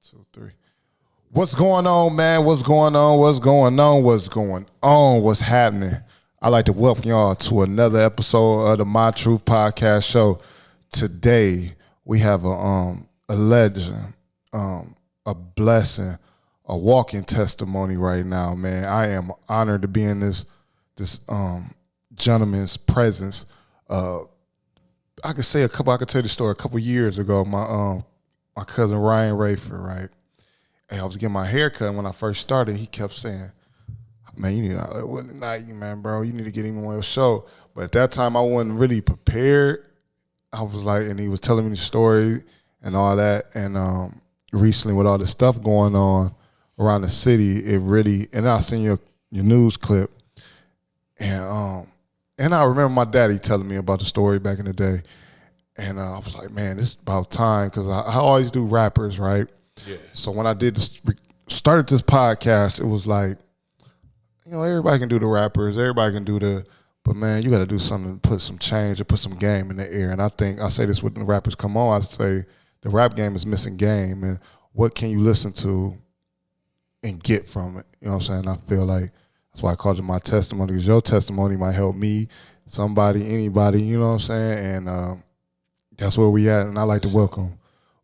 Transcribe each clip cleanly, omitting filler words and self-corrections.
2, 3. What's going on, man? What's going on? What's going on? What's going on? What's happening? I'd like to welcome y'all to another episode of the My Truth Podcast Show. Today, we have a legend, a blessing, a walking testimony right now, man. I am honored to be in this gentleman's presence. I could tell you the story. A couple years ago, my cousin Ryan Rayford, right? And I was getting my hair cut, and when I first started, he kept saying, man, you need to, Willie Knighten, man, bro. You need to get him on your show. But at that time, I wasn't really prepared. I was like, and he was telling me the story and all that. And recently, with all the stuff going on around the city, it really, and I seen your news clip. And I remember my daddy telling me about the story back in the day. And I was like, man, it's about time, because I always do rappers, right? Yeah. So when I started this podcast, it was like, you know, everybody can do the rappers, everybody can do but man, you got to do something to put some change or put some game in the air. And I think I say this when the rappers come on, I say the rap game is missing game, and what can you listen to and get from it? You know what I'm saying? I feel like that's why I called it my testimony, because your testimony might help me, somebody, anybody, you know what I'm saying? And that's where we at, and I'd like to welcome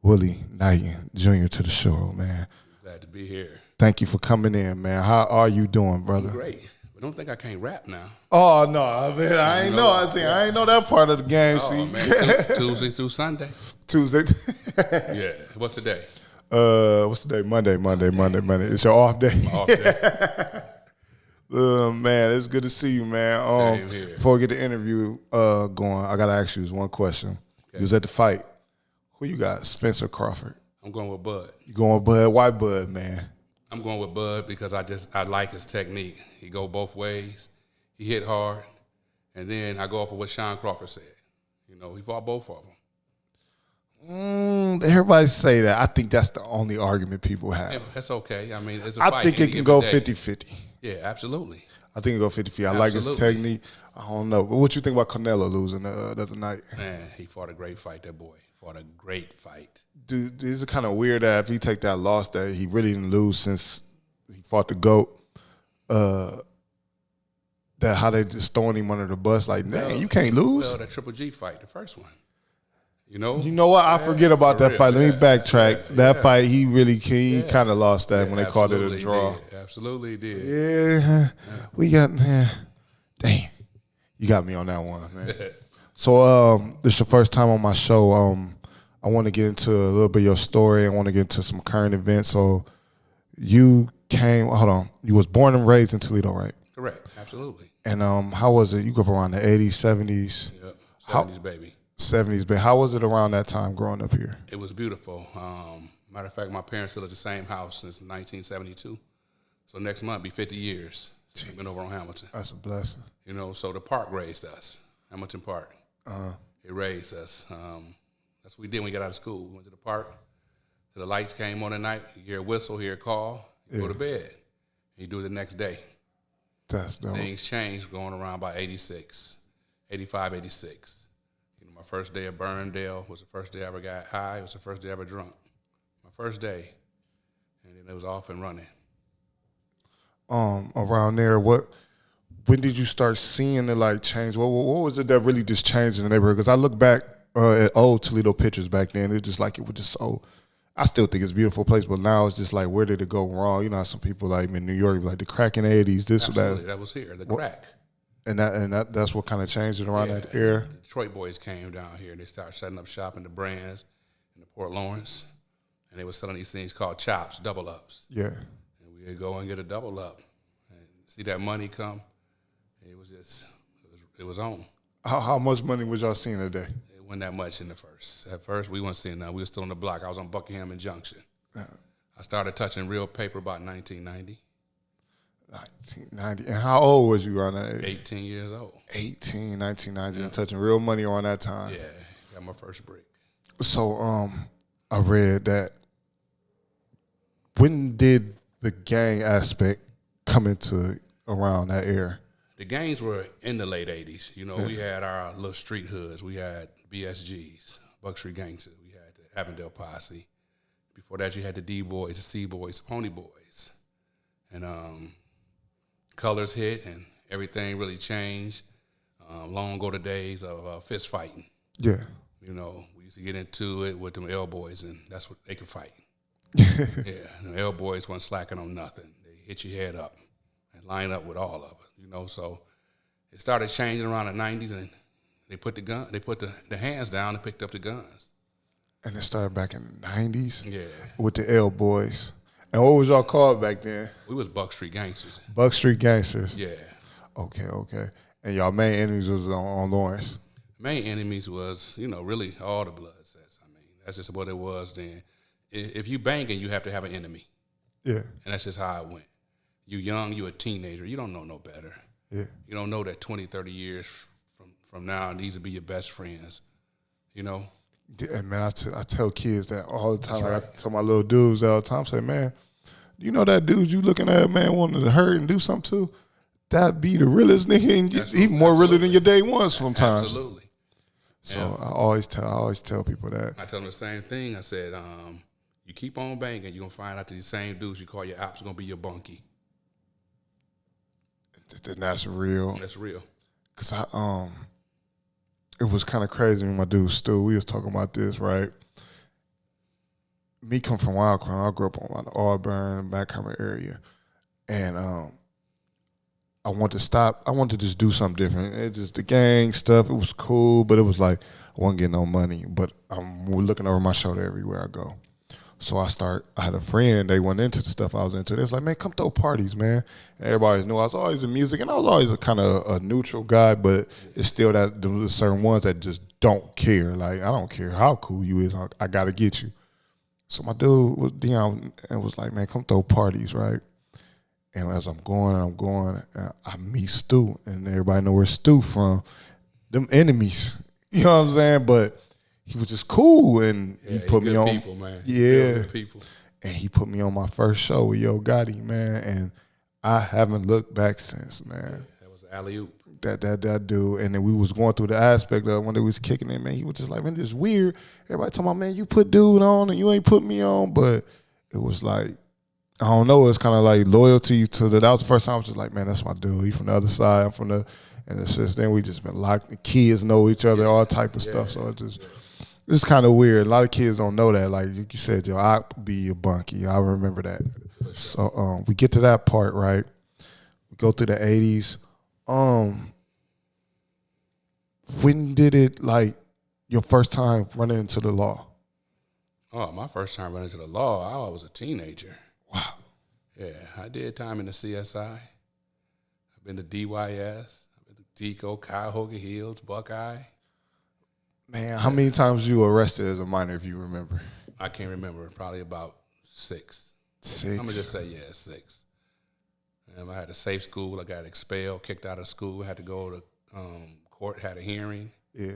Willie Knighten Jr. to the show, man. Glad to be here. Thank you for coming in, man. How are you doing, brother? I'm great. But don't think I can't rap now. Oh, no, man, I ain't know. I ain't know that part of the game. Oh, see, man, Tuesday through Sunday. Tuesday. Yeah. What's the day? What's the day? Monday. It's your off day. My off day. Man, it's good to see you, man. Same here. Before we get the interview going, I gotta ask you this one question. Okay. You was at the fight. Who you got? Spencer Crawford? I'm going with Bud. You going with Bud? Why Bud, man? I'm going with Bud because I like his technique. He go both ways. He hit hard. And then I go off of what Sean Crawford said. You know, he fought both of them. Everybody say that. I think that's the only argument people have. Yeah, that's okay. I mean, it's a fight. I think it can go 50-50. Yeah, absolutely. I think it can go 50-50. I like his technique. I don't know. But what you think about Canelo losing the other night? Man, he fought a great fight, that boy. Fought a great fight. Dude, is it kind of weird that if he take that loss that he really didn't lose since he fought the GOAT, that how they just throwing him under the bus like, man, you can't lose? Well, the Triple G fight, the first one. You know what? I forget about that fight. Let me backtrack. That fight, he kind of lost that when they called it a draw. Absolutely did. Yeah. We got, man. Damn. You got me on that one, man. So this is your first time on my show. I want to get into a little bit of your story. I want to get into some current events. So you was born and raised in Toledo, right? Correct. Absolutely. And how was it? You grew up around the 80s, 70s? Yep. 70s, baby. 70s, but how was it around that time growing up here? It was beautiful. Matter of fact, my parents still at the same house since 1972. So next month be 50 years. We've been over on Hamilton. That's a blessing. You know, so the park raised us, Hamilton Park. It raised us. That's what we did when we got out of school. We went to the park. Till the lights came on at night. You hear a whistle, hear a call, you go to bed. You do it the next day. That's dope. Things changed going around by 86, 85, 86. You know, my first day at Burndale was the first day I ever got high. It was the first day I ever drunk. My first day. And then it was off and running. Around there, when did you start seeing it change? What was it that really just changed in the neighborhood? Because I look back at old Toledo pictures back then, it was just so. I still think it's a beautiful place, but now it's just like, where did it go wrong? You know how some people like in New York, like the crack in the 80s, this Absolutely, or that. that was here, the crack. And that's what kind of changed it around that era. The Detroit boys came down here and they started setting up shop in the Brands in the Port Lawrence, and they were selling these things called chops, double ups. Yeah. And we would go and get a double up and see that money come. It was on. How much money was y'all seeing a day? It wasn't that much in the first. At first, we weren't seeing that. We were still on the block. I was on Buckingham and Junction. I started touching real paper about 1990. 1990. And how old was you around that age? 18 years old. 1990, and touching real money around that time. Yeah, got my first break. So I read that. When did the gang aspect come into around that era? The gangs were in the late 80s. You know, we had our little street hoods. We had BSGs, Buck Street Gangsters. We had the Avondale Posse, before that, you had the D boys, the C boys, the Pony boys, and colors hit, and everything really changed. Long ago the days of fist fighting. Yeah. You know, we used to get into it with them L boys, and that's what they could fight. Yeah, the L boys weren't slacking on nothing. They hit your head up and line up with all of it. You know, so it started changing around the '90s, and they put the hands down and picked up the guns. And it started back in the 90s? Yeah. With the L boys. And what was y'all called back then? We was Buck Street Gangsters. Buck Street Gangsters? Yeah. Okay. And y'all main enemies was on Lawrence? Main enemies was, you know, really all the blood sets. I mean, that's just what it was then. If you banging, you have to have an enemy. Yeah. And that's just how it went. You young, you a teenager, you don't know no better. Yeah. You don't know that 20, 30 years from now, these will be your best friends, you know? Yeah, man, I tell kids that all the time. Right. Like, I tell my little dudes all the time, say, man, you know that dude you looking at, man, wanting to hurt and do something to? That be the realest nigga, and he more realer than your day ones sometimes. Absolutely. So Yeah. I always tell people that. I tell them the same thing. I said, you keep on banging, you're going to find out that these same dudes you call your ops are going to be your bunkie. Then that's real. That's real. Cause it was kind of crazy when my dude Stu, we was talking about this, right? Me come from Wild Crown, I grew up on Auburn, Backhammer area, and I wanted to just do something different. It just the gang stuff, it was cool, but it was like I wasn't getting no money. But I'm looking over my shoulder everywhere I go. So I had a friend, they went into the stuff I was into. They was like, man, come throw parties, man. And everybody knew I was always in music, and I was always a kind of a neutral guy, but it's still that there's certain ones that just don't care. Like, I don't care how cool you is, I got to get you. So my dude was Dion and was like, man, come throw parties, right? And as I'm going, I meet Stu, and everybody know where Stu from. Them enemies, you know what I'm saying? But he was just cool, and he put me on. People, man. Yeah, good people. And he put me on my first show with Yo Gotti, man, and I haven't looked back since, man. That was alley-oop. That dude, and then we was going through the aspect of when they was kicking it, man. He was just like, man, this is weird. Everybody talking about, man, you put dude on and you ain't put me on, but it was like, I don't know, it's kind of like loyalty to that was the first time I was just like, man, that's my dude. He from the other side, I'm from the, and since then we just been locked. The kids know each other, all type of stuff. So it's kind of weird. A lot of kids don't know that. Like you said, yo, I'll be your bunkie. I remember that. Sure. So we get to that part, right? We go through the 80s. When did it, like, your first time running into the law? Oh, my first time running into the law, I was a teenager. Wow. Yeah, I did time in the CSI. I've been to DYS. I've been to DECO, Cuyahoga Hills, Buckeye. Man, how many times you arrested as a minor, if you remember? I can't remember. Probably about 6. 6? I'm going to just say, 6. I had a safe school. I got expelled, kicked out of school. Had to go to court, had a hearing. Yeah.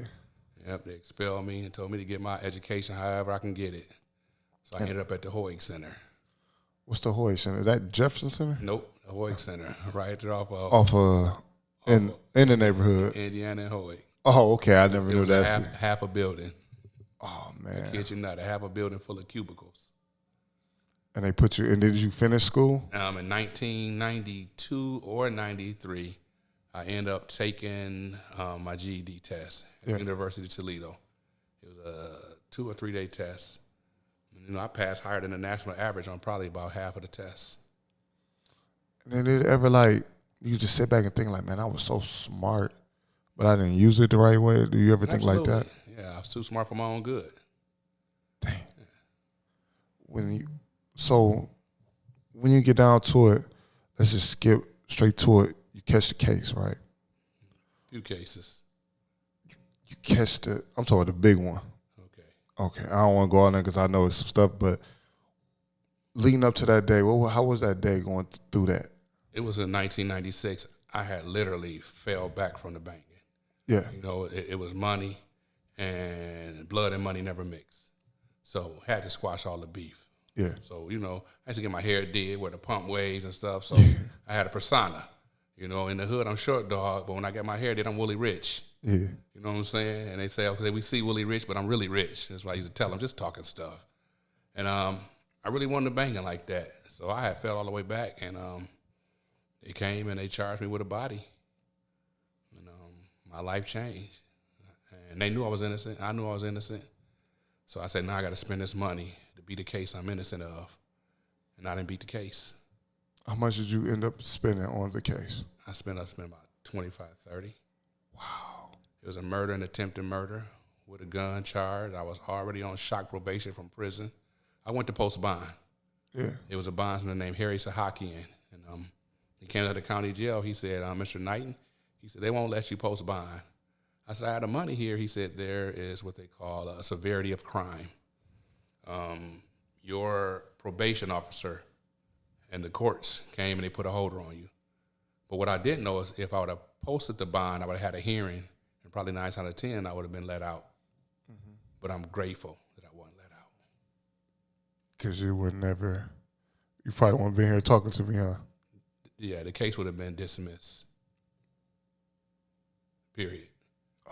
Yep, they expelled me and told me to get my education however I can get it. So I ended up at the Hoyt Center. What's the Hoyt Center? Is that Jefferson Center? Nope, the Hoyt Center, right there in the neighborhood. Indiana and Hoyt. Oh, okay. I never knew that. Half a building. Oh, man. I kid you not, half a building full of cubicles. And they put you, and did you finish school? In 1992 or 93, I ended up taking my GED test at the University of Toledo. It was a 2 or 3 day test. You know, I passed higher than the national average on probably about half of the tests. And then did it ever, like, you just sit back and think, like, man, I was so smart, but I didn't use it the right way? Do you ever think like that? Yeah, I was too smart for my own good. Dang. When you get down to it, let's just skip straight to it. You catch the case, right? Few cases. You catch I'm talking about the big one. Okay, I don't want to go on there because I know it's some stuff, but leading up to that day, how was that day going through that? It was in 1996. I had literally fell back from the banging. Yeah. You know, it was money, and blood and money never mix. So had to squash all the beef. Yeah. So, you know, I used to get my hair did with the pump waves and stuff, so I had a persona. You know, in the hood, I'm short dog, but when I get my hair did, I'm Willie Rich. Yeah. You know what I'm saying? And they say, okay, we see Willie Rich, but I'm really rich. That's why I used to tell them, just talking stuff. And I really wanted to bang it like that. So I had fell all the way back, and they came and they charged me with a body. And my life changed. And they knew I was innocent. I knew I was innocent. So I said, now I got to spend this money to beat the case I'm innocent of. And I didn't beat the case. How much did you end up spending on the case? I spent about $25, $30. Wow. It was a murder and attempted murder with a gun charge. I was already on shock probation from prison. I went to post bond. Yeah. It was a bondsman named Gerry Sahakian. And he came to the county jail. He said, Mr. Knighten, he said, they won't let you post bond. I said, I had the money here. He said, there is what they call a severity of crime. Your probation officer and the courts came and they put a holder on you. But what I didn't know is if I would have posted the bond, I would have had a hearing, and probably 9 out of 10, I would have been let out. Mm-hmm. But I'm grateful that I wasn't let out. Because you probably wouldn't be here talking to me, huh? Yeah, the case would have been dismissed. Period.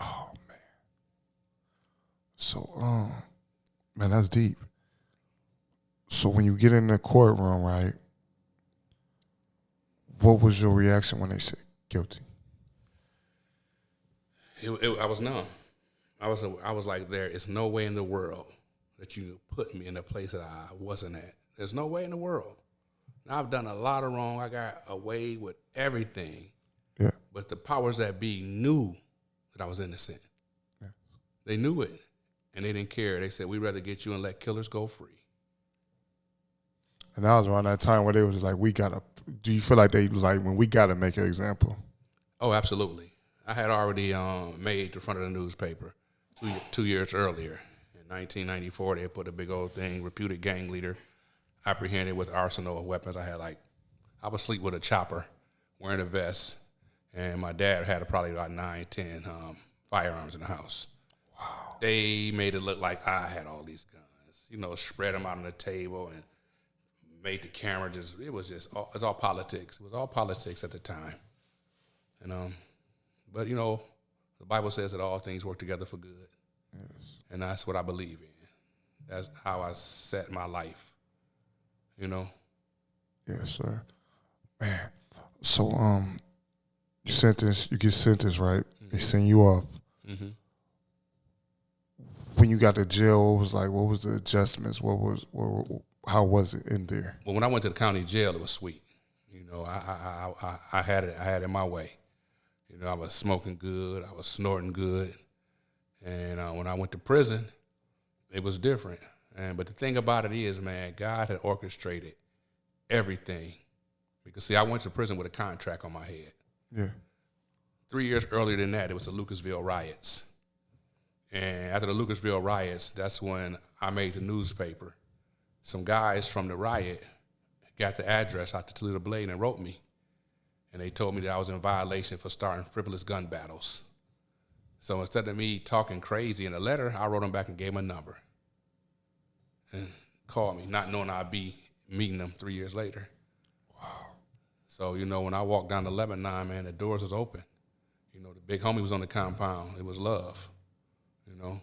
Oh, man. So, man, that's deep. So when you get in the courtroom, right, what was your reaction when they said guilty? I was numb. I was like, there is no way in the world that you put me in a place that I wasn't at. There's no way in the world. Now, I've done a lot of wrong. I got away with everything. Yeah. But the powers that be knew that I was innocent. Yeah. They knew it, and they didn't care. They said, we'd rather get you and let killers go free. And that was around that time where they was like, do you feel like they was like, when we got to make an example? Oh, absolutely. I had already made the front of the newspaper 2 years earlier. In 1994, they put a big old thing, reputed gang leader apprehended with arsenal of weapons. I was asleep with a chopper, wearing a vest, and my dad had probably about 9, 10 firearms in the house. Wow. They made it look like I had all these guns, spread them out on the table and made the camera it was all politics. It was all politics at the time. And but the Bible says that all things work together for good. Yes. And that's what I believe in. That's how I set my life. Yes, sir. Man. So you get sentenced, right? Mm-hmm. They send you off. Mm-hmm. When you got to jail, what was the adjustments? How was it in there? Well, when I went to the county jail, it was sweet. I had it my way. I was smoking good. I was snorting good. And when I went to prison, it was different. But the thing about it is, man, God had orchestrated everything. Because, see, I went to prison with a contract on my head. Yeah. 3 years earlier than that, it was the Lucasville riots. And after the Lucasville riots, that's when I made the newspaper. Some guys from the riot got the address out to Toledo Blade and wrote me. And they told me that I was in violation for starting frivolous gun battles. So instead of me talking crazy in a letter, I wrote them back and gave them a number. And called me, not knowing I'd be meeting them 3 years later. Wow. So, when I walked down to Lebanon, man, the doors was open. The big homie was on the compound. It was love, And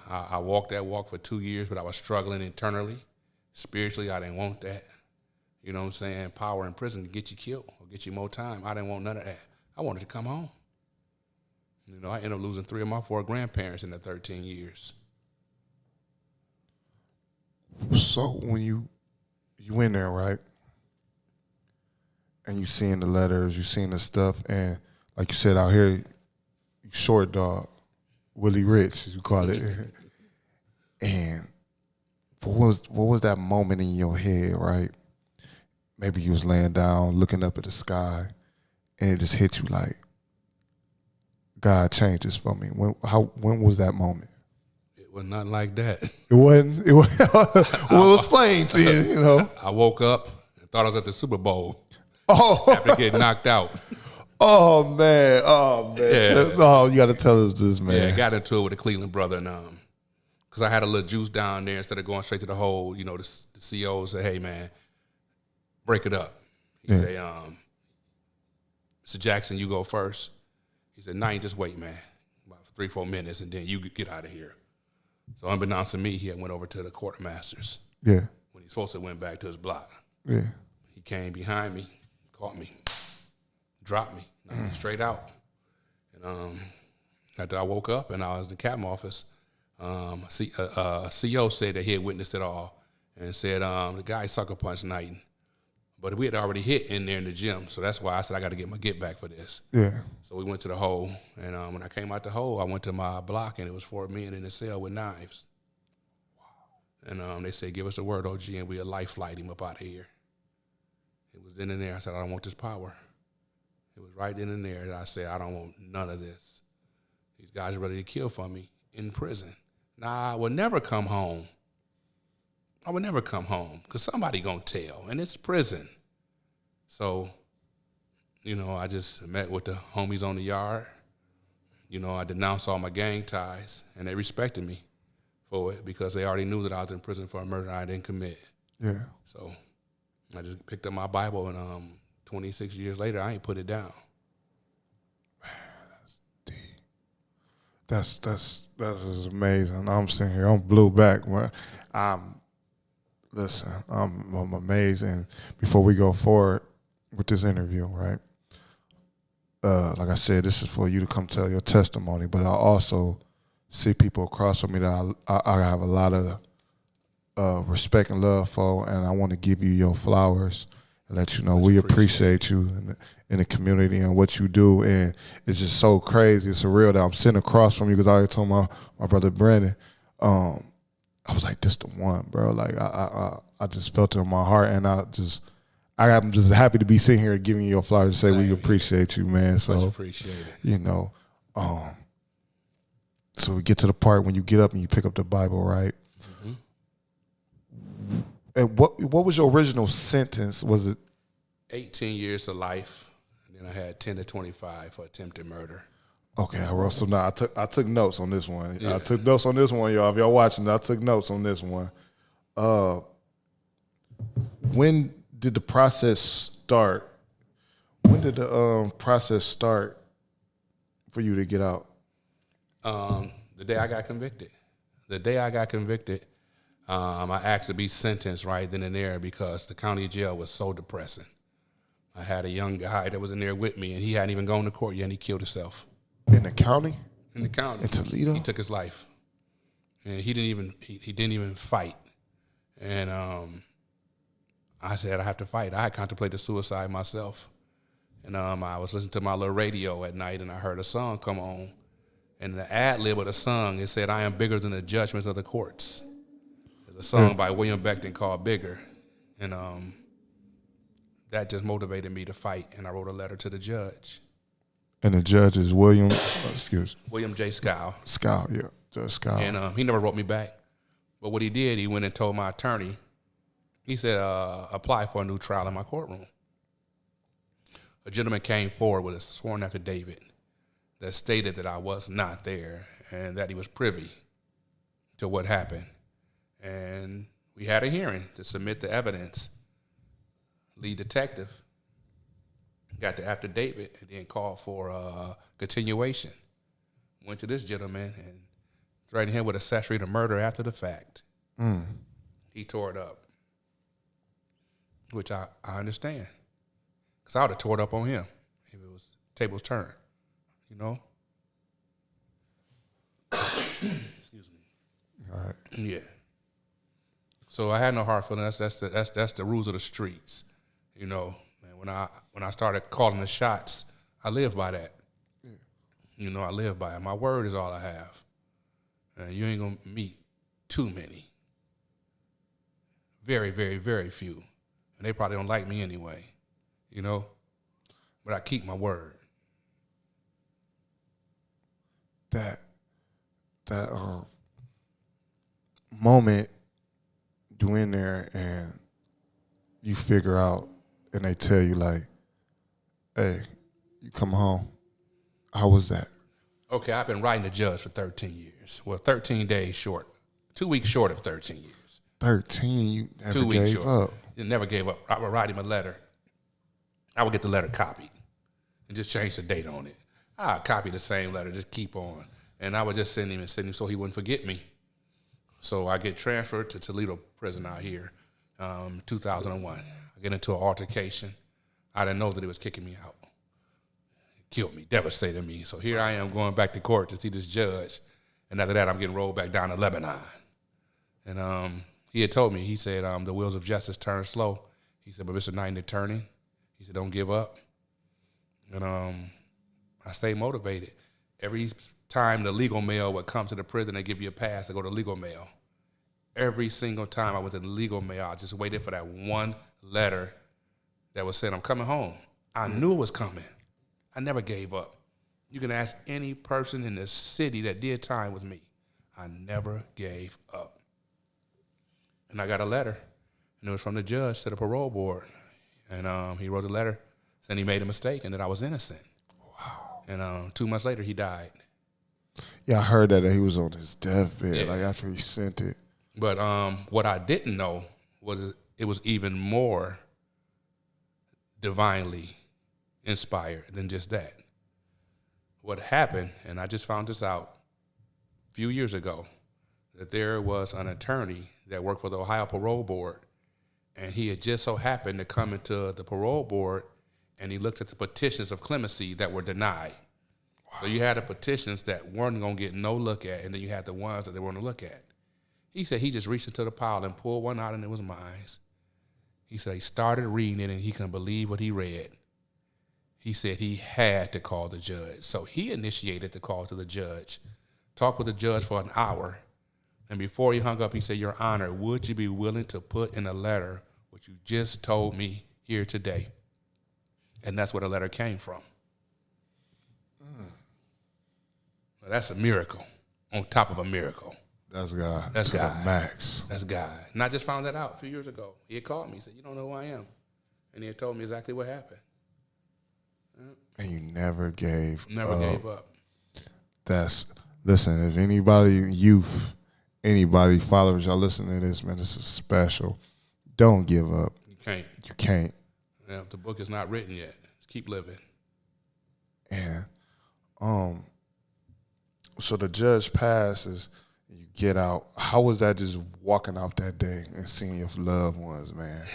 I walked that walk for 2 years, but I was struggling internally. Spiritually, I didn't want that. You know what I'm saying? Power in prison to get you killed or get you more time. I didn't want none of that. I wanted to come home. I ended up losing 3 of my 4 grandparents in the 13 years. So when you in there, right, and you seeing the letters, you seeing the stuff, and like you said out here, you short dog, Willie Rich, as you call it. And what was that moment in your head, right? Maybe you was laying down, looking up at the sky, and it just hit you like, God changed this for me. When was that moment? It was nothing like that. It wasn't. Well, explain to you. I woke up and thought I was at the Super Bowl. Oh, after getting knocked out. Oh man. Yeah. Oh, you got to tell us this, man. Yeah, I got into it with a Cleveland brother, and because I had a little juice down there, instead of going straight to the hole, the CEO said, "Hey, man, break it up." He said, "Mr. Jackson, you go first." He said, "Nah, just wait, man, about 3-4 minutes, and then you get out of here." So unbeknownst to me, he had went over to the quartermasters. Yeah. when he's supposed to went back to his block. Yeah. He came behind me, caught me, dropped me, knocked me straight out. And after I woke up and I was in the captain office, a CO said that he had witnessed it all and said the guy sucker punched Knighten. But we had already hit in there in the gym, so that's why I said I got to get my get back for this. Yeah. So we went to the hole, and when I came out the hole, I went to my block, and it was 4 men in the cell with knives. Wow. And they said, give us a word, OG, and we'll life flight him up out of here. It was then and there. I said, I don't want this power. It was right then and there that I said, I don't want none of this. These guys are ready to kill for me in prison. Now, I would never come home. I would never come home because somebody going to tell, and it's prison. So, I just met with the homies on the yard. I denounced all my gang ties, and they respected me for it because they already knew that I was in prison for a murder I didn't commit. Yeah. So I just picked up my Bible, and 26 years later, I ain't put it down. Man, that's deep. That's amazing. I'm sitting here, I'm blew back. Listen, I'm amazed. And before we go forward with this interview, right? Like I said, this is for you to come tell your testimony, but I also see people across from me that I have a lot of respect and love for, and I want to give you your flowers and let you know we appreciate you in the community and what you do. And it's just so crazy, it's surreal that I'm sitting across from you because I already told my brother Brandon, I was like, this the one, bro. Like I just felt it in my heart, and I'm just happy to be sitting here giving you your flowers to say we appreciate you, man. So much appreciated. So we get to the part when you get up and you pick up the Bible, right? Mm-hmm. And what was your original sentence? Was it 18 years to life, and then I had 10 to 25 for attempted murder. Okay, so now I took notes on this one. Yeah. I took notes on this one, y'all. If y'all watching, I took notes on this one. When did the process start? When did the process start for you to get out? The day I got convicted. I asked to be sentenced right then and there because the county jail was so depressing. I had a young guy that was in there with me, and he hadn't even gone to court yet, and he killed himself. In the county? In the county. In Toledo? He took his life. And he didn't even fight. And I said, I have to fight. I had contemplated suicide myself. And I was listening to my little radio at night, and I heard a song come on. And the ad-lib of the song, it said, I am bigger than the judgments of the courts. There's a song by William Beckton called Bigger. And that just motivated me to fight, and I wrote a letter to the judge. And the judge is William J. Scow. Scow, yeah, Judge Scow. And he never wrote me back. But what he did, he went and told my attorney, he said, apply for a new trial in my courtroom. A gentleman came forward with a sworn affidavit that stated that I was not there and that he was privy to what happened. And we had a hearing to submit the evidence. Lead detective got the affidavit and then called for continuation. Went to this gentleman and threatened him with accessory to murder after the fact. He tore it up, which I understand. Because I would have tore it up on him if it was tables turned, you know? Excuse me. All right. Yeah. So I had no hard feelings. That's the rules of the streets, you know. And when I started calling the shots, I live by that. Yeah. You know, I live by it. My word is all I have. And you ain't gonna meet too many. Very, very, very few. And they probably don't like me anyway, you know? But I keep my word. That moment you in there and you figure out and they tell you like, hey, you come home. How was that? Okay, I've been writing the judge for 13 years. Well, 13 days short. 2 weeks short of 13 years. 13, you never 2 weeks gave short. up. You never gave up. I would write him a letter. I would get the letter copied and just change the date on it. I'd copy the same letter, just keep on. And I would just send him so he wouldn't forget me. So I get transferred to Toledo prison out here, 2001. I get into an altercation. I didn't know that he was kicking me out. It killed me, devastated me. So here I am going back to court to see this judge. And after that, I'm getting rolled back down to Lebanon. And he had told me, he said, the wheels of justice turn slow. He said, but Mr. Knighten, they're turning. He said, don't give up. And I stayed motivated. Every time the legal mail would come to the prison, they give you a pass to go to legal mail. Every single time I went to the legal mail, I just waited for that one letter that was saying, I'm coming home. I knew it was coming. I never gave up. You can ask any person in the city that did time with me. I never gave up. And I got a letter, and it was from the judge to the parole board. And he wrote a letter saying he made a mistake and that I was innocent. Wow. And 2 months later, he died. Yeah, I heard that he was on his deathbed, like after he sent it. But what I didn't know was it was even more divinely inspired than just that. What happened, and I just found this out a few years ago, that there was an attorney that worked for the Ohio Parole Board, and he had just so happened to come into the parole board, and he looked at the petitions of clemency that were denied. Wow. So you had the petitions that weren't going to get no look at, and then you had the ones that they weren't going to look at. He said he just reached into the pile and pulled one out, and it was mine. He said he started reading it, and he couldn't believe what he read. He said he had to call the judge. So he initiated the call to the judge, talked with the judge for an hour, and before he hung up, he said, Your Honor, would you be willing to put in a letter what you just told me here today? And that's where the letter came from. Well, that's a miracle on top of a miracle. That's God. That's to God. The max. That's God. And I just found that out a few years ago. He had called me. He said, you don't know who I am. And he had told me exactly what happened. And you never gave gave up. Listen, if anybody, youth, anybody, followers, y'all listening to this, man, this is special. Don't give up. You can't. You can't. Yeah, the book is not written yet. Just keep living. And so the judge passes, you get out. How was that just walking out that day and seeing your loved ones, man?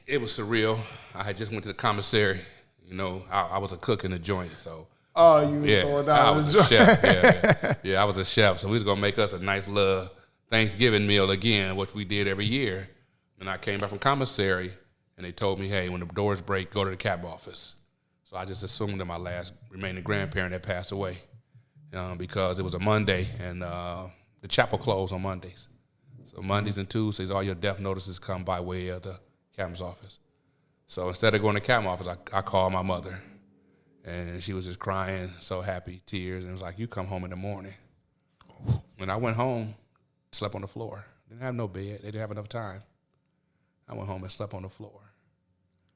It was surreal. I had just went to the commissary. You know, I was a cook in the joint, so. Oh, you were throwing down I was a chef. Yeah, I was a chef. So we was going to make us a nice little Thanksgiving meal again, which we did every year. And I came back from commissary, and they told me, hey, when the doors break, go to the cab office. So I just assumed that my last remaining grandparent had passed away because it was a Monday, and the chapel closed on Mondays. So Mondays and Tuesdays, all your death notices come by way of the captain's office. So instead of going to the captain's office, I called my mother. And she was just crying, so happy, tears. And it was like, you come home in the morning. When I went home, slept on the floor. Didn't have no bed. They didn't have enough time. I went home and slept on the floor.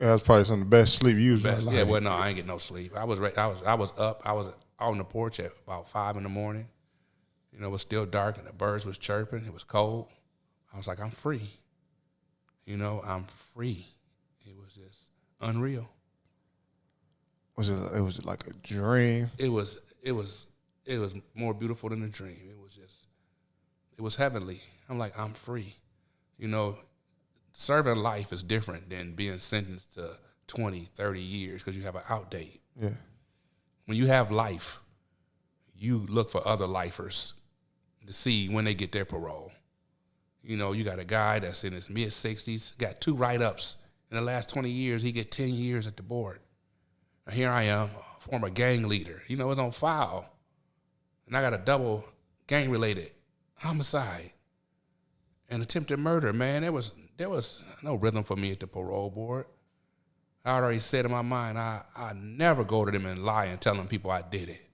Yeah, that was probably some of the best sleep you was like. Yeah, well, no, I ain't get no sleep. I was up. I was on the porch at about 5 in the morning. You know, it was still dark and the birds was chirping. It was cold. I was like, I'm free. You know, I'm free. It was just unreal. Was it like a dream? It was more beautiful than a dream. It was heavenly. I'm like, I'm free. You know, serving life is different than being sentenced to 20, 30 years because you have an out date. Yeah. When you have life, you look for other lifers to see when they get their parole. You know, you got a guy that's in his mid-60s, got 2 write-ups. In the last 20 years, he get 10 years at the board. Now here I am, a former gang leader. You know, it's on file. And I got a double gang-related homicide and attempted murder, man. There was no rhythm for me at the parole board. I already said in my mind, I never go to them and lie and tell them people I did it.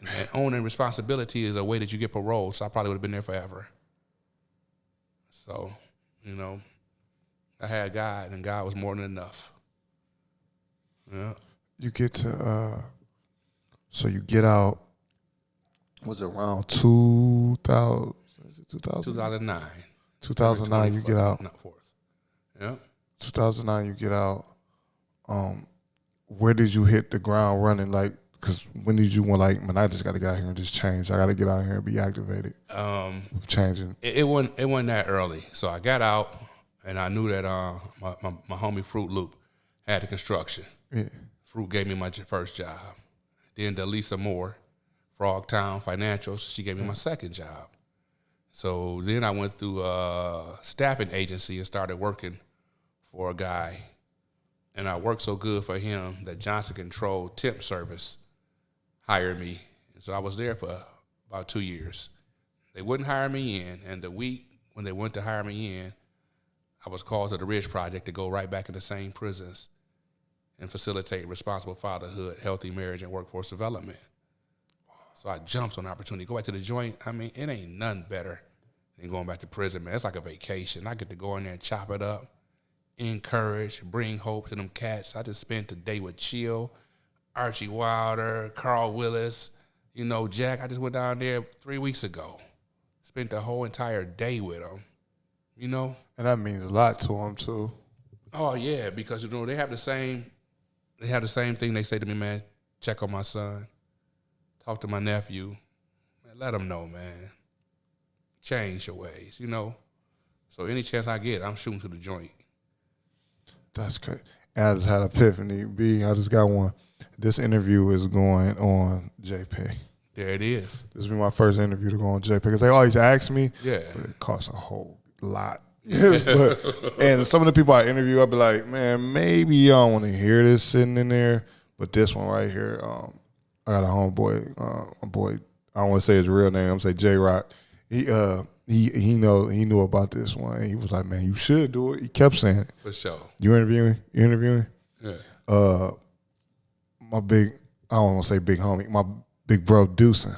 And owning responsibility is a way that you get parole, so I probably would have been there forever. So, you know, I had God, and God was more than enough. Yeah. You get to, so you get out, was it around 2000? Is it 2009. 2009, you get out. Not 4th. Yeah. 2009, you get out. Where did you hit the ground running? Like, Because when did you want, like, man, I just got to get out here and just change. I got to get out here and be activated. Changing. It wasn't that early. So I got out, and I knew that my homie Fruit Loop had the construction. Yeah. Fruit gave me my first job. Then Delisa Moore, Frogtown Financials, she gave me my second job. So then I went through a staffing agency and started working for a guy. And I worked so good for him that Johnson Control Temp Service hired me. And so I was there for about 2 years. They wouldn't hire me in, and the week when they went to hire me in, I was called to the Ridge Project to go right back in the same prisons and facilitate responsible fatherhood, healthy marriage, and workforce development. So I jumped on the opportunity. Go back to the joint. I mean, it ain't nothing better than going back to prison, man. It's like a vacation. I get to go in there and chop it up, encourage, bring hope to them cats. I just spent the day with Chill, Archie Wilder, Carl Willis, Jack. I just went down there 3 weeks ago. Spent the whole entire day with them, And that means a lot to them, too. Oh, yeah, because, they have the same thing they say to me, man, check on my son, talk to my nephew, man, let them know, man, change your ways, So any chance I get, I'm shooting to the joint. That's crazy. And I just had an epiphany. I just got one. This interview is going on JP. There it is. This will be my first interview to go on JP because they always ask me. Yeah. But it costs a whole lot. And some of the people I interview, I'll be like, man, maybe y'all want to hear this sitting in there. But this one right here, I got a homeboy, a boy, I don't want to say his real name. I'm going to say J-Rock. He knew about this one. And he was like, man, you should do it. He kept saying it. For sure. You interviewing? Yeah. I don't want to say big homie, my big bro Deucin.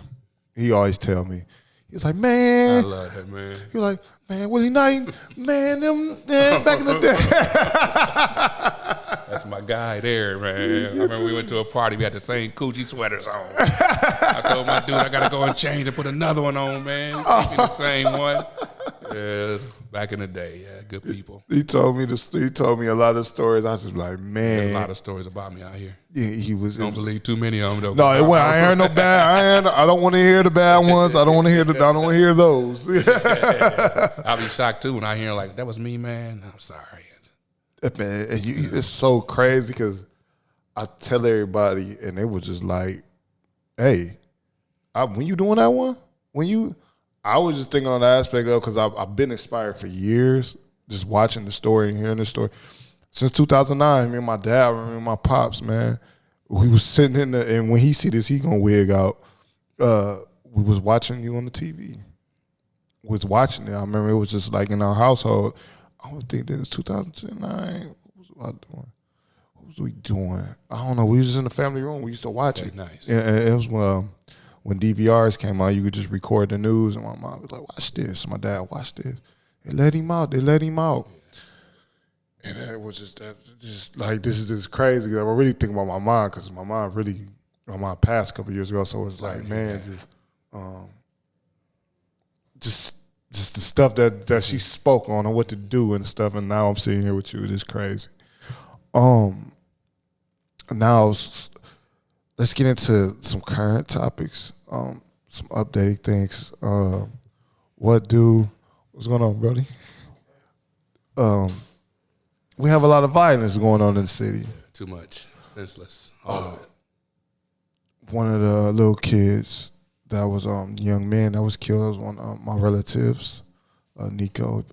He always tell me, he's like, man. I love that, man. He's like, man, Willie Knighten, man, them back in the day. That's my guy there, man. I remember we went to a party. We had the same Coochie sweaters on. I told my dude I got to go and change and put another one on, man. Keep me the same one. Yeah, back in the day. Yeah, good people. He told me a lot of stories. I was just like, man. There's a lot of stories about me out here. Yeah, he was. Don't believe too many of them, though. No, I ain't heard no bad. I don't want to hear the bad ones. I don't want to hear those. I'll be shocked, too, when I hear, like, that was me, man. I'm sorry. Man, it's so crazy because I tell everybody, and they was just like, hey, when you doing that one? I was just thinking on the aspect of, because I've been inspired for years, just watching the story and hearing the story. Since 2009, me and my dad, I remember my pops, man, we was sitting in the, and when he see this, he gonna wig out. We was watching you on the TV. Was watching it. I remember it was just like in our household. I was thinking it was 2009. What was we doing? I don't know. We was just in the family room. We used to watch it. Nice. And it was when DVRs came out, you could just record the news, and my mom was like, watch this. My dad, watch this. They let him out. And then it was just like, this is just crazy. I'm really thinking about my mom, because my mom passed a couple years ago, so it's like, man, just the stuff that she spoke on and what to do and stuff, and now I'm sitting here with you. It is crazy. Now let's get into some current topics, some updated things. What's going on, Brody? We have a lot of violence going on in the city. Too much. Senseless. All of it. One of the little kids that was young man that was killed was one of my relatives, Nico.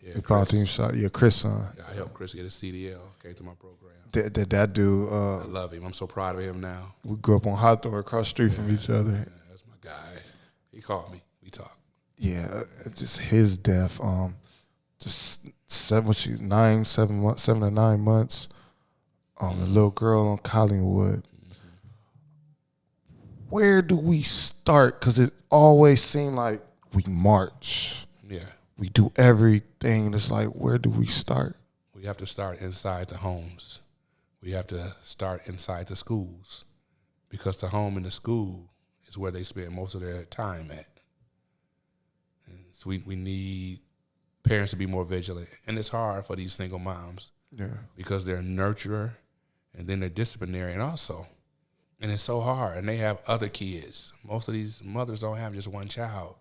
They found him shot. Yeah, Chris' son. Yeah, I helped Chris get a CDL. Came to my program. That dude. I love him. I'm so proud of him now. We grew up on Hawthorne, across the street from each other. Yeah, that's my guy. He called me. We talked. Yeah, just his death. Just 7 to 9 months. The little girl on Collingwood. Where do we start? Because it always seemed like we march. Yeah. We do everything. It's like, where do we start? We have to start inside the homes. We have to start inside the schools, because the home and the school is where they spend most of their time at. And so we need parents to be more vigilant. And it's hard for these single moms, because they're nurturer and then they're disciplinary. And also, And it's so hard. And they have other kids. Most of these mothers don't have just one child.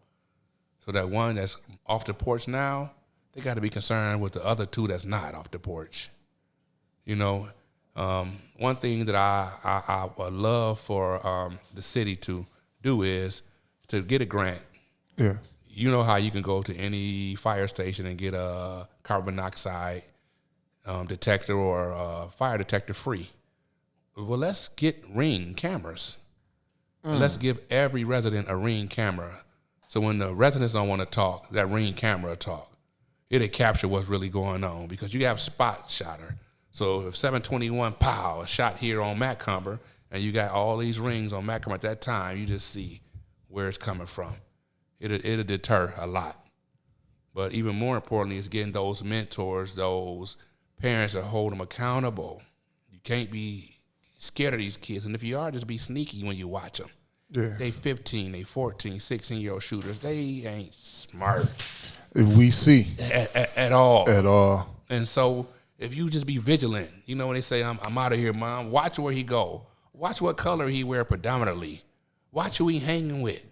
So that one that's off the porch now, they got to be concerned with the other two that's not off the porch. You know, one thing that I would love for the city to do is to get a grant. Yeah. You know how you can go to any fire station and get a carbon monoxide detector or a fire detector free. Well, let's get Ring cameras. Let's give every resident a Ring camera. So when the residents don't want to talk, that Ring camera will talk. It'll capture what's really going on because you have spot shotter. So if 721 pow, a shot here on Macomber, and you got all these rings on Macomber at that time, you just see where it's coming from. It'll deter a lot. But even more importantly is getting those mentors, those parents that hold them accountable. You can't be scared of these kids. And if you are, just be sneaky when you watch them. Yeah. They 15, they 14, 16-year-old shooters. They ain't smart. If we see. At all. At all. And so if you just be vigilant, you know when they say, I'm out of here, Mom, watch where he go. Watch what color he wear predominantly. Watch who he hanging with.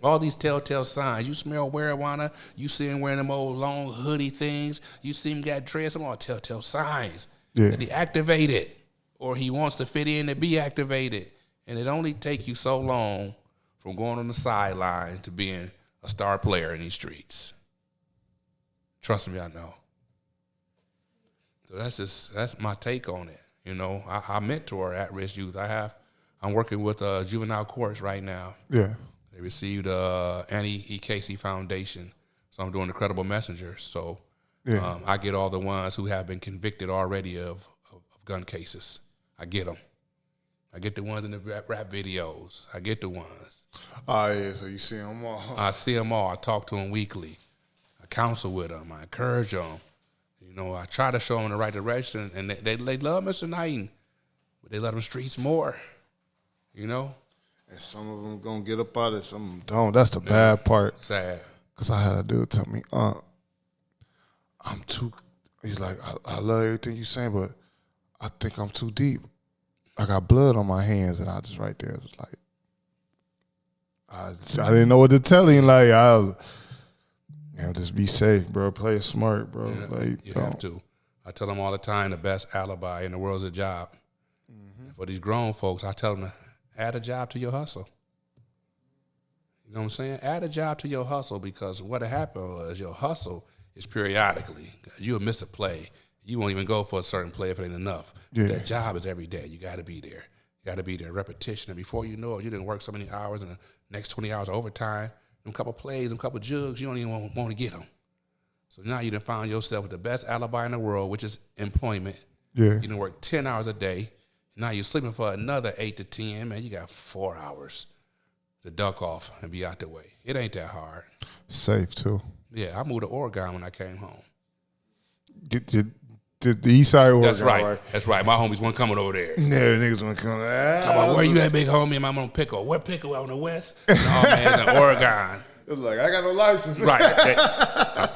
All these telltale signs. You smell marijuana. You see him wearing them old long hoodie things. You see him got dressed. Some all telltale signs that he activated or he wants to fit in to be activated. And it only take you so long from going on the sideline to being a star player in these streets. Trust me, I know. So that's my take on it. You know, I mentor at-risk youth. I'm working with juvenile courts right now. Yeah. They received Annie E. Casey Foundation, so I'm doing the Credible Messenger. So I get all the ones who have been convicted already of gun cases. I get them. I get the ones in the rap videos. I get the ones. Oh, yeah, so you see them all. I see them all. I talk to them weekly. I counsel with them. I encourage them. You know, I try to show them the right direction, and they love Mr. Knighten, but they love the streets more, you know? And some of them going to get up out of it, some of them don't. That's the bad part. Sad. Because I had a dude tell me, I'm too, he's like, I love everything you're saying, but I think I'm too deep. I got blood on my hands, and I just right there was like, I didn't know what to tell him. Like, just be safe, bro. Play it smart, bro. Yeah, like, you have to. I tell them all the time, the best alibi in the world is a job. Mm-hmm. For these grown folks, I tell them to add a job to your hustle. You know what I'm saying? Add a job to your hustle because what happened was your hustle is periodically. You'll miss a play. You won't even go for a certain play if it ain't enough. Yeah. That job is every day. You got to be there. You got to be there. Repetition. And before you know it, you didn't work so many hours, and the next 20 hours of overtime, them couple plays, them couple jugs, you don't even want to get them. So now you done found yourself with the best alibi in the world, which is employment. Yeah. You done work 10 hours a day. Now you're sleeping for another 8 to 10. Man, you got 4 hours to duck off and be out the way. It ain't that hard. Safe, too. Yeah, I moved to Oregon when I came home. The east side of Oregon. That's right. That's right. My homies weren't coming over there. Yeah, niggas want to come. Talk about where you at, big homie? And I'm on Pickle. Where Pickle? Out in the west? No, man, it's in Oregon. It's like, I got no license. Right. I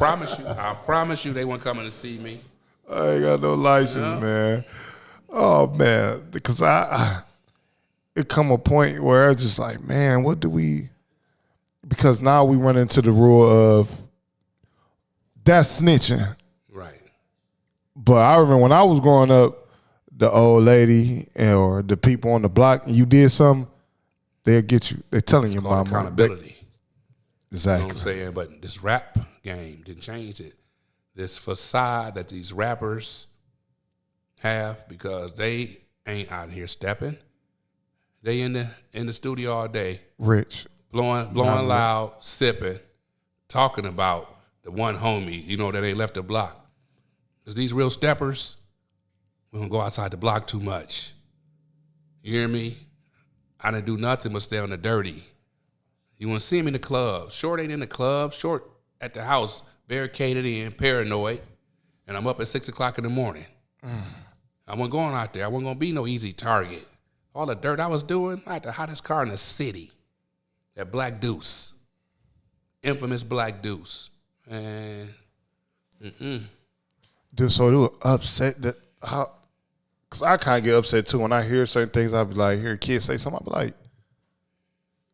promise you they weren't coming to see me. I ain't got no license, man. Oh, man. Because it come a point where it's just like, man, what do we... Because now we run into the rule of that's snitching. Right. But I remember when I was growing up, the old lady or the people on the block, and you did something, they'll get you. They're telling your mama. Accountability. Exactly. You know what I'm saying? But this rap game didn't change it. This facade that these rappers have because they ain't out here stepping. They in the studio all day. Rich. Blowing loud, sipping, talking about the one homie, you know, that they left the block. Because these real steppers, we don't go outside the block too much. You hear me? I didn't do nothing but stay on the dirty. You want to see him in the club. Short ain't in the club. Short at the house, barricaded in, paranoid. And I'm up at 6 o'clock in the morning. I wasn't going out there. I wasn't going to be no easy target. All the dirt I was doing, I had the hottest car in the city. That Black Deuce. Infamous Black Deuce. And, So they were upset that how, Because I kind of get upset too when I hear certain things. I be like, hear kids say something, I be like,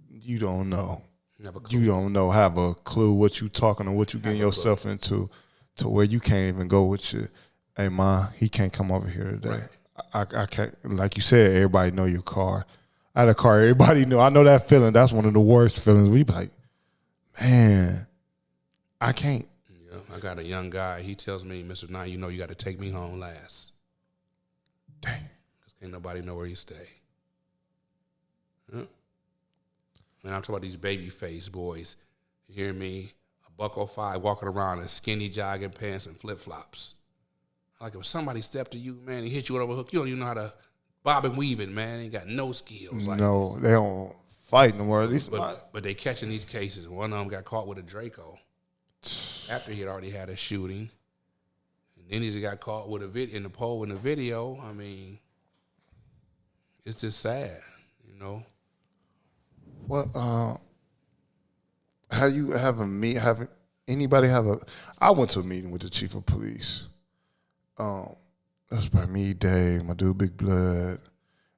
you don't know. You don't know, have a clue what you talking or what you getting yourself into, to where you can't even go with your, hey, Ma, he can't come over here today. Right. I can't, like you said, everybody know your car. I had a car, everybody knew. I know that feeling. That's one of the worst feelings. We be like, man, I can't. Yeah, I got a young guy. He tells me, Mr. Knight, you know you got to take me home last. Dang. Because can't nobody know where he stay. Yeah. Man, I'm talking about these baby face boys. You hear me? A $105 walking around in skinny jogging pants and flip-flops. Like if somebody stepped to you, man, he hit you with a hook, you don't even know how to bob and weave it, man. They ain't got no skills. Like no, they don't fight no more. But they catching these cases. One of them got caught with a Draco after he had already had a shooting. And then he got caught with in the pole in the video. I mean, it's just sad, you know. What have you anybody have a? I went to a meeting with the chief of police. It was by me, Dave, my dude, Big Blood.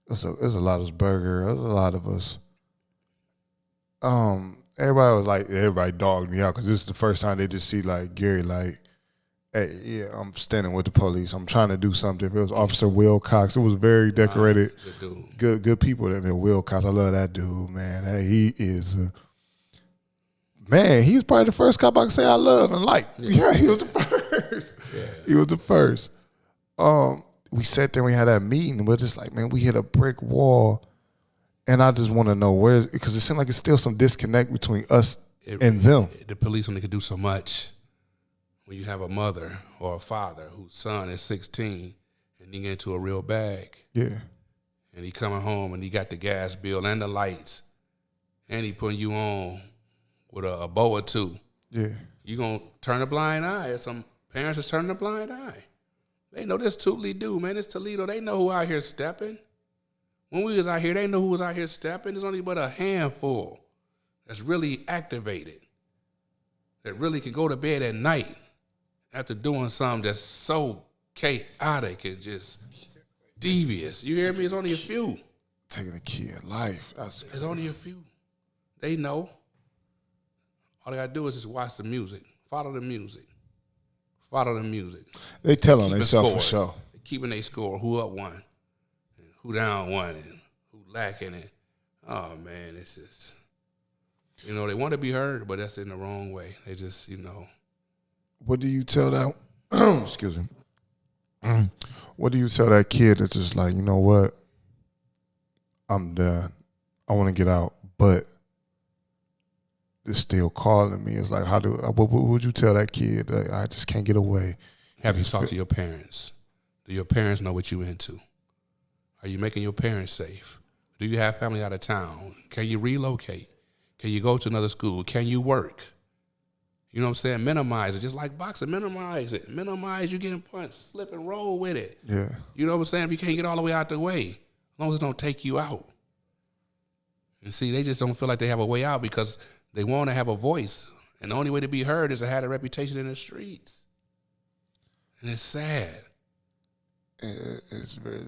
There's a lot of us, Burger. There's a lot of us. Everybody dogged me out because this is the first time they just see like Gerry, like, hey, yeah, I'm standing with the police. I'm trying to do something. If it was Officer Wilcox, it was very decorated. Good people that there. Wilcox, I love that dude, man. Hey, he is, man. He was probably the first cop I can say I love and like. Yeah, he was the first. Yeah. He was the first. We sat there and we had that meeting and we're just like, man, we hit a brick wall. And I just want to know where, because it seems like it's still some disconnect between us and them. The police only can do so much. When you have a mother or a father whose son is 16 and he get into a real bag. Yeah. And he coming home and he got the gas bill and the lights and he putting you on with a bow or two. Yeah. You going to turn a blind eye. Some parents are turning a blind eye. They know this Toledo, man. It's Toledo. They know who out here stepping. When we was out here, they know who was out here stepping. There's only but a handful that's really activated, that really can go to bed at night after doing something that's so chaotic and just devious. You hear me? It's only a few. Taking a kid life. It's only a few. They know. All they got to do is just watch the music. Follow the music. Follow the music. They tell on themselves for sure. They're keeping their score. Who up one, and who down one, and who lacking it. Oh, man, it's just, you know, they want to be heard, but that's in the wrong way. They just, you know. What do you tell that, excuse me, what do you tell that kid that's just like, you know what, I'm done. I want to get out, but they're still calling me. It's like, what would you tell that kid? Like, I just can't get away. Have you talked to your parents? Do your parents know what you into? Are you making your parents safe? Do you have family out of town? Can you relocate? Can you go to another school? Can you work? You know what I'm saying? Minimize it. Just like boxing, minimize it. Minimize you getting punched. Slip and roll with it. Yeah. You know what I'm saying? If you can't get all the way out the way, as long as it don't take you out. And see, they just don't feel like they have a way out because they want to have a voice. And the only way to be heard is to have a reputation in the streets. And it's sad. It's very,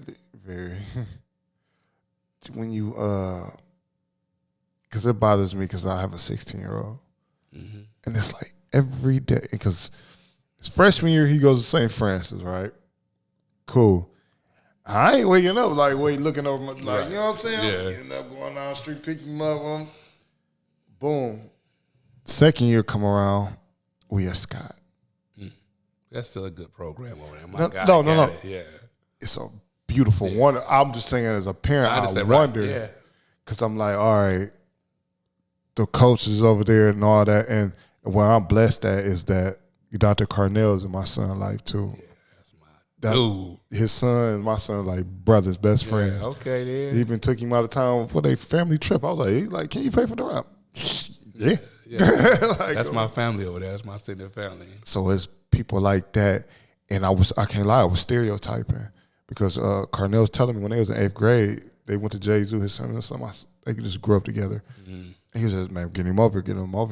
very, when you, because it bothers me because I have a 16-year-old. Mm-hmm. And it's like every day, because his freshman year, he goes to St. Francis, right? Cool. I ain't waking up looking over my, like, right. You know what I'm saying? Yeah. I'm getting up, going down the street, picking him up, boom. Second year come around, we at Scott. That's still a good program over there. No. Yeah. It's a beautiful one. I'm just saying as a parent, I wonder. Right. Yeah. Because I'm like, all right, the coaches over there and all that. And where I'm blessed at is that Dr. Carnell is in my son's life too. Yeah, that's my dude. His son and my son like brothers, best friends. Okay, then. He even took him out of town for their family trip. I was like, can you pay for the ride? Yeah. Like, that's my family over there. That's my extended family. So it's people like that. And I can't lie, I was stereotyping because Carnell's telling me when they was in 8th grade, they went to Jesu, his son and son, they just grew up together. Mm-hmm. And he was just, man, get him over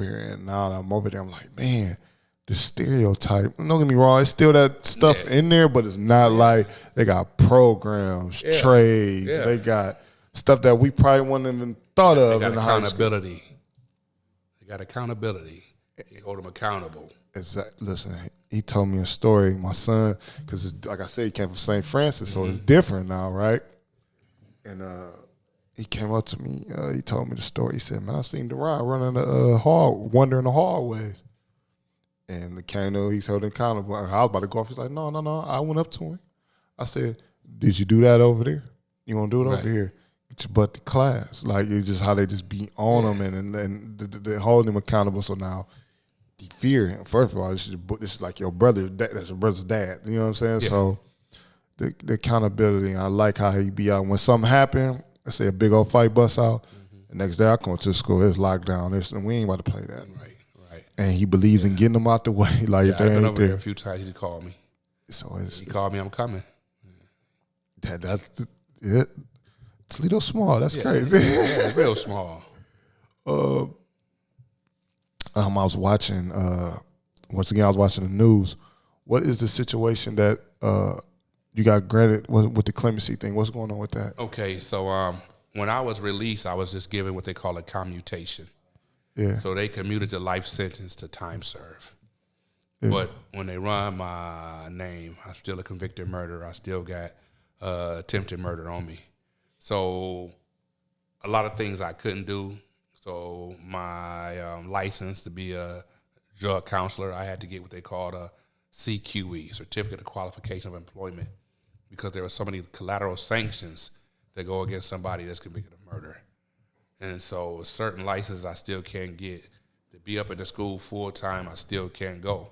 here. And now that I'm over there, I'm like, man, the stereotype. Don't get me wrong, it's still that stuff in there, but it's not like they got programs, trades. Yeah. They got stuff that we probably wouldn't even thought of in the high school. Accountability. They got accountability. They hold them accountable. Exactly. Listen, he told me a story. My son, because like I said, he came from St. Francis, so it's different now, right? And he came up to me. He told me the story. He said, "Man, I seen Deron running the wandering the hallways." And the candle, he's held accountable. I was about to go off. He's like, no. I went up to him. I said, "Did you do that over there? You want to do it over here? Get your butt to class." Like, it's just how they just be on him and they hold him accountable. So now, you fear him. First of all, this is like your brother. That's your brother's dad. You know what I'm saying? Yeah. So the accountability. I like how he be out when something happen. Let's say a big old fight busts out. The next day I come to school. It's locked down. And we ain't about to play that. Right. And he believes in getting them out the way. Like I've been over there a few times. He called me. So he called me. I'm coming. That's it. Toledo small. That's crazy. Yeah, it's real small. I was watching. Once again, I was watching the news. What is the situation that you got granted with the clemency thing? What's going on with that? Okay, so when I was released, I was just given what they call a commutation. Yeah. So they commuted the life sentence to time served. Yeah. But when they run my name, I'm still a convicted murderer. I still got attempted murder on me. So a lot of things I couldn't do. So my license to be a drug counselor, I had to get what they called a CQE, Certificate of Qualification of Employment, because there were so many collateral sanctions that go against somebody that's convicted of murder. And so certain licenses I still can't get. To be up at the school full time, I still can't go.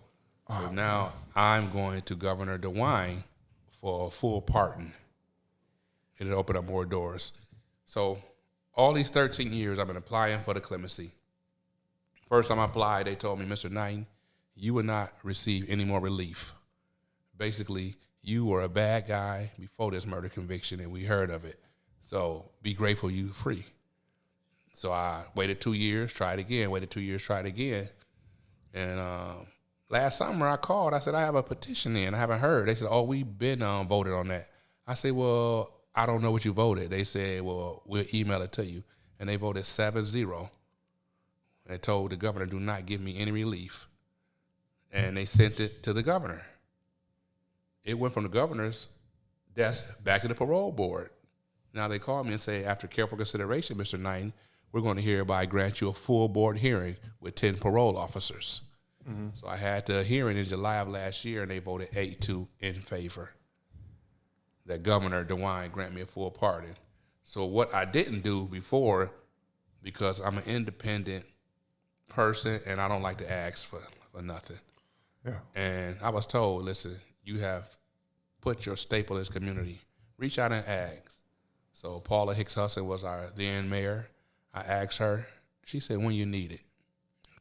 So now I'm going to Governor DeWine for a full pardon. It'll open up more doors. So all these 13 years I've been applying for the clemency. First time I applied, they told me, "Mr. Knighten, you will not receive any more relief. Basically, you were a bad guy before this murder conviction and we heard of it. So be grateful you're free." So I waited 2 years, tried again, waited 2 years, tried again. And last summer I called. I said, "I have a petition in. I haven't heard." They said, "Oh, we've been voted on that." I said, "Well, I don't know what you voted." They said, "Well, we'll email it to you." And they voted 7-0. They told the governor, "Do not give me any relief." And they sent it to the governor. It went from the governor's desk back to the parole board. Now they call me and say, "After careful consideration, Mr. Knighten, we're going to hereby grant you a full board hearing with 10 parole officers." Mm-hmm. So I had the hearing in July of last year, and they voted 8-2 in favor that Governor DeWine grant me a full pardon. So what I didn't do before, because I'm an independent person and I don't like to ask for nothing. Yeah. And I was told, "Listen, you have put your staple in this community. Reach out and ask." So Paula Hicks Hudson was our then mayor. I asked her. She said, "When you need it."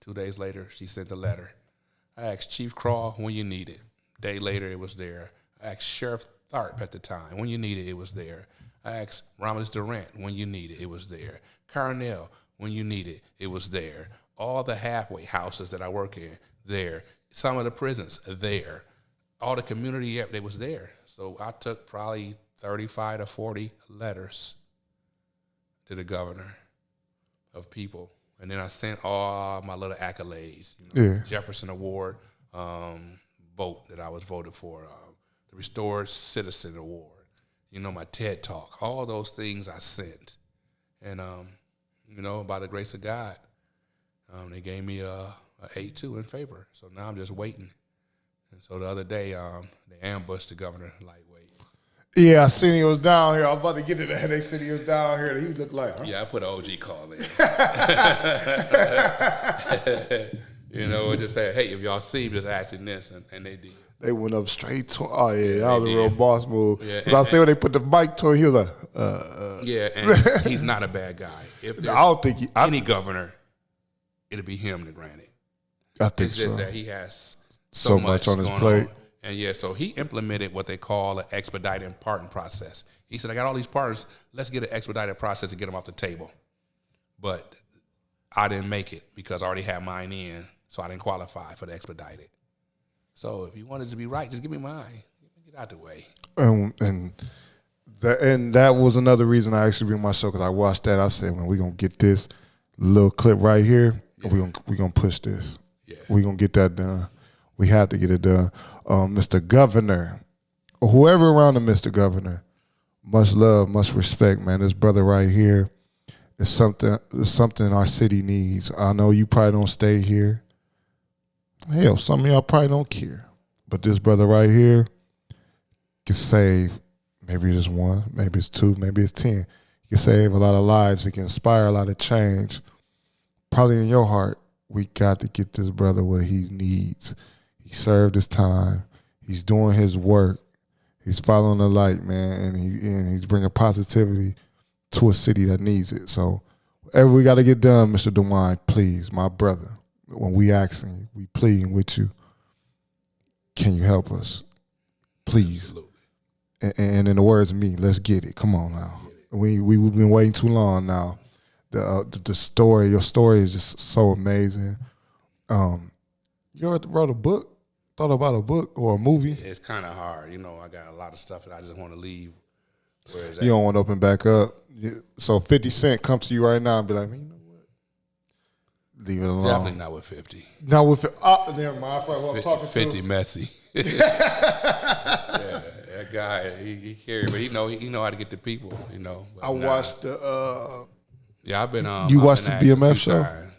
2 days later, she sent a letter. I asked Chief Crawl, "When you need it." Day later, it was there. I asked Sheriff Tharp at the time, "When you need it," it was there. I asked Romulus Durant, "When you need it," it was there. Carnell, "When you need it," it was there. All the halfway houses that I work in, there. Some of the prisons, there. All the community, they was there. So I took probably 35 to 40 letters to the governor of people. And then I sent all my little accolades. Jefferson Award, vote that I was voted for, the Restored Citizen Award, my TED Talk, all those things I sent. And, by the grace of God, they gave me a 8-2 in favor. So now I'm just waiting. And so the other day, they ambushed the governor lightweight. Yeah, I seen he was down here. I was about to get to that. They said he was down here. He looked like, huh? Yeah, I put an OG call in. Just say, "Hey, if y'all see him, just asking this," and they did. They went up straight to, that was a real boss move. Yeah, I say when they put the mic to him, he was like, Yeah, and he's not a bad guy. If there's I don't think any governor, it'll be him to grant it. I think it's just so. that he has so much on his plate. And so he implemented what they call an expedited pardon process. He said, "I got all these pardons. Let's get an expedited process to get them off the table." But I didn't make it because I already had mine in, so I didn't qualify for the expedited. So if you want it to be right, just give me mine. Get out the way. And that was another reason I actually be on my show, because I watched that. I said, "Man, we gonna get this little clip right here. And we gonna push this. Yeah. We gonna get that done. We have to get it done." Mr. Governor, or whoever around the Mr. Governor, much love, much respect, man. This brother right here is something our city needs. I know you probably don't stay here. Hell, some of y'all probably don't care. But this brother right here can save, maybe it's one, maybe it's two, maybe it's 10. He can save a lot of lives. He can inspire a lot of change. Probably in your heart, we got to get this brother what he needs. He served his time. He's doing his work. He's following the light, man, and he's bringing positivity to a city that needs it. So whatever we got to get done, Mr. DeWine, please, my brother, when we asking you, we pleading with you, can you help us? Please. Absolutely. And in the words of me, let's get it. Come on now. We've been waiting too long now. The story, your story is just so amazing. You ever wrote a book? Thought about a book or a movie? It's kind of hard. You know, I got a lot of stuff that I just want to leave. You don't want to open back up. So 50 Cent come to you right now and be like, man, you know what? Leave it alone. Definitely not with 50. Not with never mind. I forgot who I'm talking 50 to. messy. Yeah, that guy, he carry, but he know how to get the people, you know. I watched the yeah, I've been you I've watched been the asked a BMF few show? times.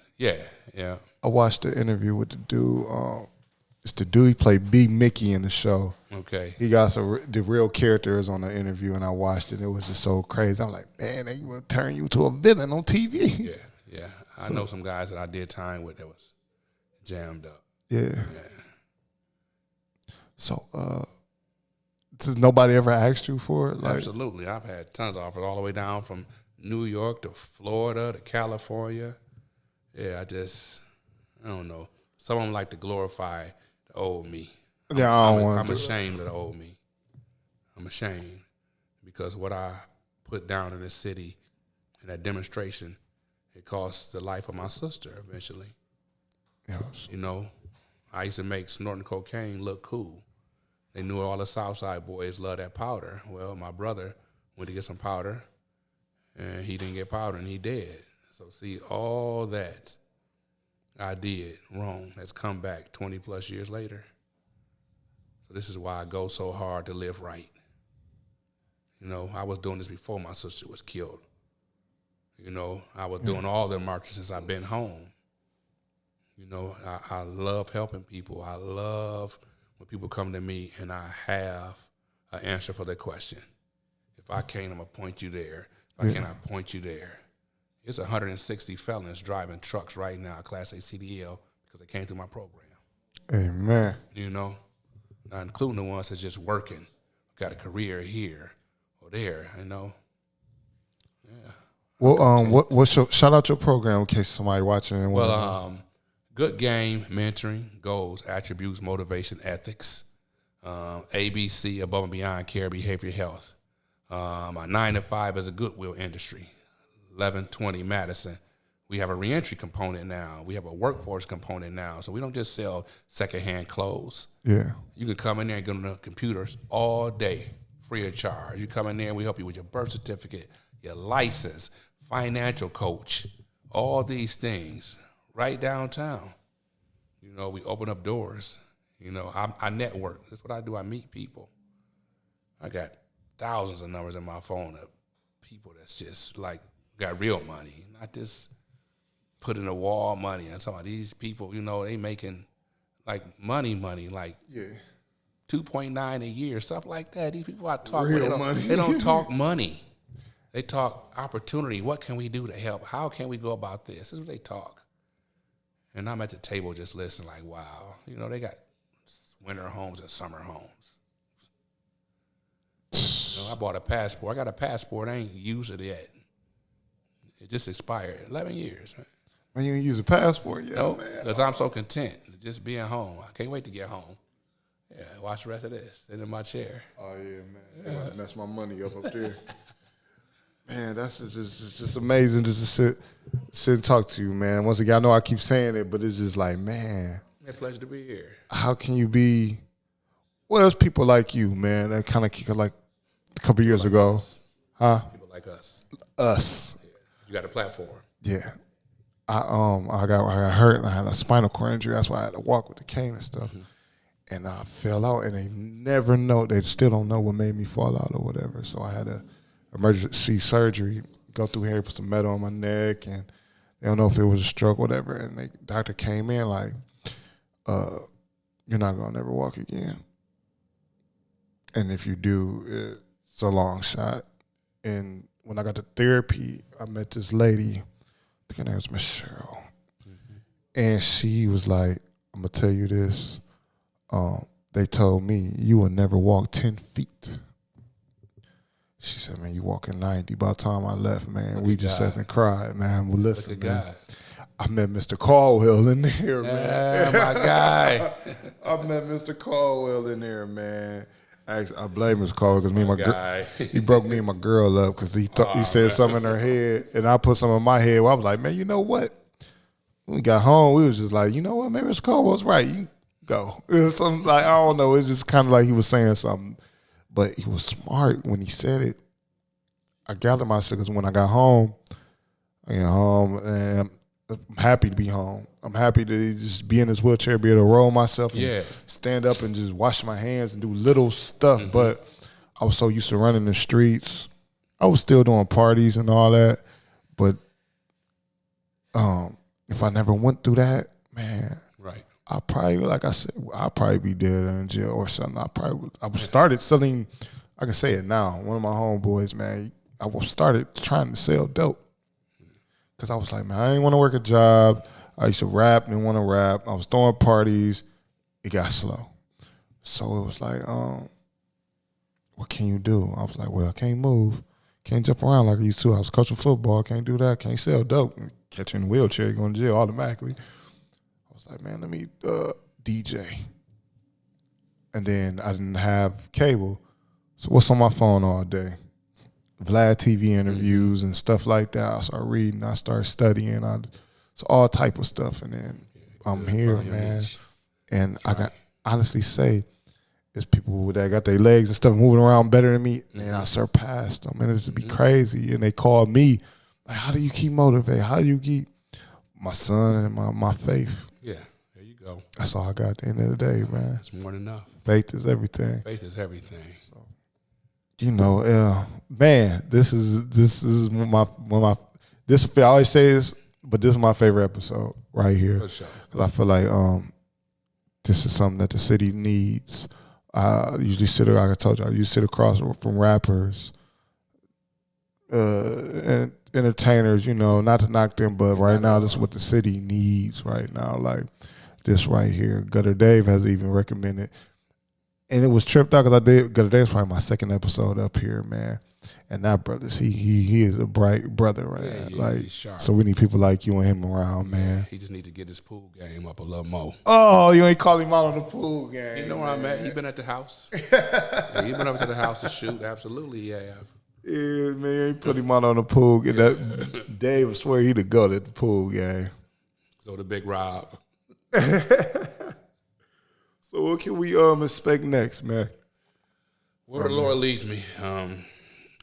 Yeah. I watched the interview with the dude. It's the dude, he played B. Mickey in the show. Okay. He got the real characters on the interview, and I watched it. It was just so crazy. I'm like, man, they will turn you to a villain on TV. Yeah. I know some guys that I did time with that was jammed up. Yeah. So, does nobody ever asked you for it? Like, Absolutely. I've had tons of offers all the way down from New York to Florida to California. Yeah, I don't know. Some of them like to glorify the old me. Yeah, I'm ashamed of the old me. I'm ashamed because what I put down in this city in that demonstration, it cost the life of my sister eventually. Yes. You know, I used to make snorting cocaine look cool. They knew all the Southside boys loved that powder. Well, my brother went to get some powder, and he didn't get powder, and he dead. So see, all that I did wrong has come back 20-plus years later. So this is why I go so hard to live right. You know, I was doing this before my sister was killed. You know, I was doing all the marches since I've been home. You know, I love helping people. I love when people come to me and I have an answer for their question. If I can't, I'm going to point you there. If I cannot point you there. It's 160 felons driving trucks right now, Class A CDL, because they came through my program. Amen. You know, not including the ones that's just working, got a career here or there, you know. Yeah. Well, what's your, shout out your program in case somebody watching. And Good game, mentoring, goals, attributes, motivation, ethics, ABC, above and beyond care, behavior, health. My 9 to 5 is a Goodwill industry. 1120 Madison. We have a reentry component now. We have a workforce component now. So we don't just sell secondhand clothes. Yeah. You can come in there and get on the computers all day, free of charge. You come in there and we help you with your birth certificate, your license, financial coach, all these things right downtown. You know, we open up doors. You know, I network. That's what I do. I meet people. I got thousands of numbers in my phone of people that's just like got real money, not just put in a wall money. And some of these people, you know, they making like money, like 2.9 a year, stuff like that. These people I talk real with, money. They don't talk money. They talk opportunity. What can we do to help? How can we go about this? This is what they talk. And I'm at the table just listening like, wow. You know, they got winter homes and summer homes. You know, I bought a passport. I got a passport. I ain't used it yet. It just expired. 11 years. Man, you ain't use a passport yet, No, man. because I'm so content just being home. I can't wait to get home. Yeah, watch the rest of this. Sit in my chair. Oh, yeah, man. They about to mess my money up there. Man, that's just amazing just to sit and talk to you, man. Once again, I know I keep saying it, but it's just like, man. It's a pleasure to be here. How can you be, Well, it's people like you, man, that kind of kick it like a couple years ago. Huh? People like us. Us. Yeah. You got a platform. Yeah. I got hurt and I had a spinal cord injury. That's why I had to walk with the cane and stuff. And I fell out, and they never know. They still don't know what made me fall out or whatever. So I had a emergency surgery, go through here, put some metal on my neck, and they don't know if it was a stroke, whatever. And the doctor came in like, you're not gonna never walk again. And if you do, it's a long shot. And when I got to therapy, I met this lady. I think her name was Michelle. And she was like, I'm going to tell you this. They told me you will never walk 10 feet. She said, man, you walking 90. By the time I left, man, we just sat and cried, man. Well, listen, man. I met Mr. Caldwell in there, man. My guy. I met Mr. Caldwell in there, man. I blame Mr. Caldwell because me and my girl, he broke me and my girl up because he said something in her head, and I put something in my head. Well, I was like, man, you know what? When we got home, we was just like, you know what? Maybe Mr. Caldwell's right. You go. It was something like, I don't know. It's just kind of like he was saying something, but he was smart when he said it. I gathered myself because when I got home, and I'm happy to be home. I'm happy to just be in this wheelchair, be able to roll myself and stand up and just wash my hands and do little stuff. But I was so used to running the streets. I was still doing parties and all that. But if I never went through that, man, I probably, like I said, I'd probably be dead in jail or something. I started selling, I can say it now, one of my homeboys, man, I started trying to sell dope. Because I was like, man, I didn't want to work a job. I used to rap, didn't want to rap. I was throwing parties. It got slow. So it was like, what can you do? I was like, well, I can't move. Can't jump around like I used to. I was coaching football. Can't do that. Can't sell dope. Catch you in a wheelchair, you're going to jail automatically. I was like, man, let me DJ. And then I didn't have cable. So what's on my phone all day? Vlad TV interviews and stuff like that. I started reading. I started studying. It's all type of stuff. And then I'm here, man. And I can honestly say it's people that got their legs and stuff moving around better than me. And I surpassed them. And it's to be crazy. And they called me, like, how do you keep motivated? How do you keep my son and my faith? Yeah, there you go. That's all I got at the end of the day, man. It's more than enough. Faith is everything. Faith is everything. So, you know, man, this is I always say this, but this is my favorite episode right here. For sure. Because I feel like this is something that the city needs. I usually sit, like I told you, I usually sit across from rappers and entertainers, you know, not to knock them, but right now this is what the city needs right now. Like this right here. Gutter Dave has even recommended. And it was tripped out because Gutter Dave's probably my second episode up here, man. And that brother, he is a bright brother, right? Yeah, like, he's sharp. So we need people like you and him around, man. He just need to get his pool game up a little more. Oh, you ain't calling him out on the pool game. You know where I'm at? He been at the house. Yeah, he been up to the house to shoot. Absolutely, yeah. Yeah, man, he put him out on the pool game. That Dave, I swear he'd have go to the pool game. So the big Rob. So what can we expect next, man? Where the Lord leads me.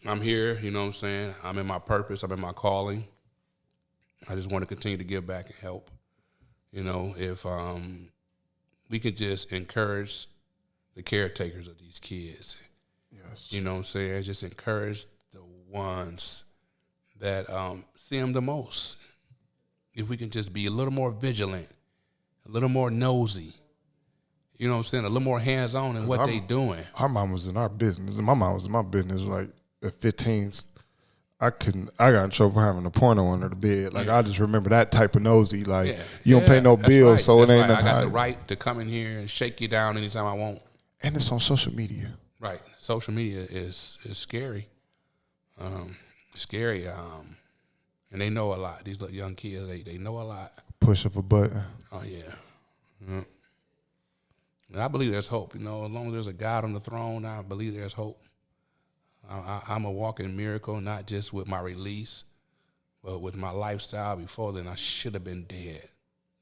I'm here, you know what I'm saying? I'm in my purpose. I'm in my calling. I just want to continue to give back and help. You know, if we could just encourage the caretakers of these kids. Yes. You know what I'm saying? Just encourage the ones that see them the most. If we can just be a little more vigilant, a little more nosy, you know what I'm saying, a little more hands-on in what they doing. Our mom was in our business, and my mom was in my business. Like at 15, I got in trouble for having a porno under the bed. Like I just remember that type of nosy. Like you don't pay no bills, right. So it ain't. I got the right to come in here and shake you down anytime I want. And it's on social media. Right. Social media is scary. Scary. And they know a lot. These little young kids, they know a lot. Push of a button. Oh yeah. Mm-hmm. And I believe there's hope. You know, as long as there's a God on the throne, I believe there's hope. I'm a walking miracle, not just with my release, but with my lifestyle. Before then, I should have been dead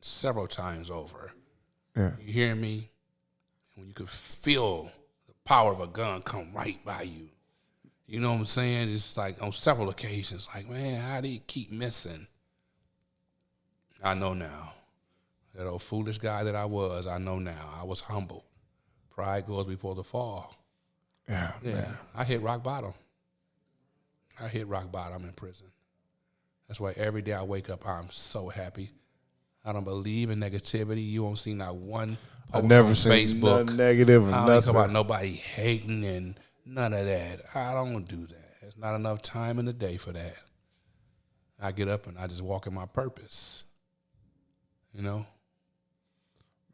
several times over. Yeah. You hear me? when you could feel the power of a gun come right by you. You know what I'm saying? It's like on several occasions, like, man, how do you keep missing? I know now. That old foolish guy that I was, I know now. I was humbled. Pride goes before the fall. Yeah, man. I hit rock bottom. I hit rock bottom in prison. That's why every day I wake up, I'm so happy. I don't believe in negativity. You won't see not one post I've never on seen Facebook. nothing negative and I don't nothing. think about nobody hating and none of that. I don't do that. There's not enough time in the day for that. I get up and I just walk in my purpose. You know?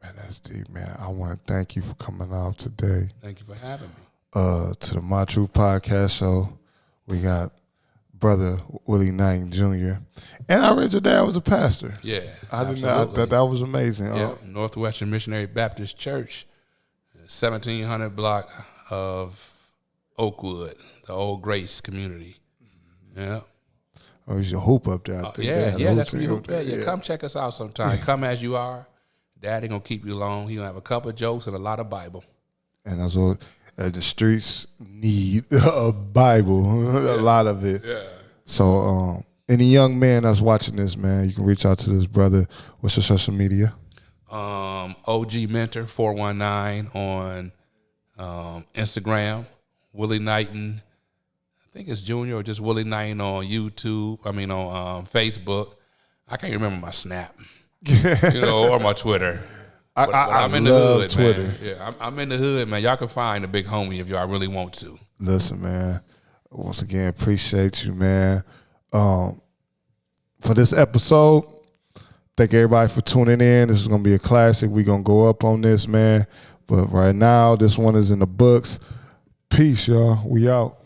Man, that's deep, man. I want to thank you for coming out today. Thank you for having me. To the My Truth Podcast Show. We got brother Willie Knighten Jr. And I read your dad was a pastor. Yeah, I didn't know that was amazing. Yeah, Northwestern Missionary Baptist Church, 1700 block of Oakwood, the old Grace community. Yeah. Oh, there's your hoop up there. I think That's where you hoop there. Yeah, come check us out sometime. Come as you are. Daddy gonna keep you long. He gonna have a couple of jokes and a lot of Bible. And that's what the streets need a Bible, a lot of it. Yeah. So, any young man that's watching this, man, you can reach out to this brother. What's your social media? OG Mentor 419 on Instagram. Willie Knighten, I think it's Junior or just Willie Knighten on YouTube. I mean on Facebook. I can't remember my Snap, or my Twitter. But I'm in the hood, Twitter. Man. Yeah, I'm in the hood, man. Y'all can find a big homie if y'all really want to. Listen, man. Once again, appreciate you, man. For this episode, thank everybody for tuning in. This is gonna be a classic. We're gonna go up on this, man. But right now, this one is in the books. Peace, y'all. We out.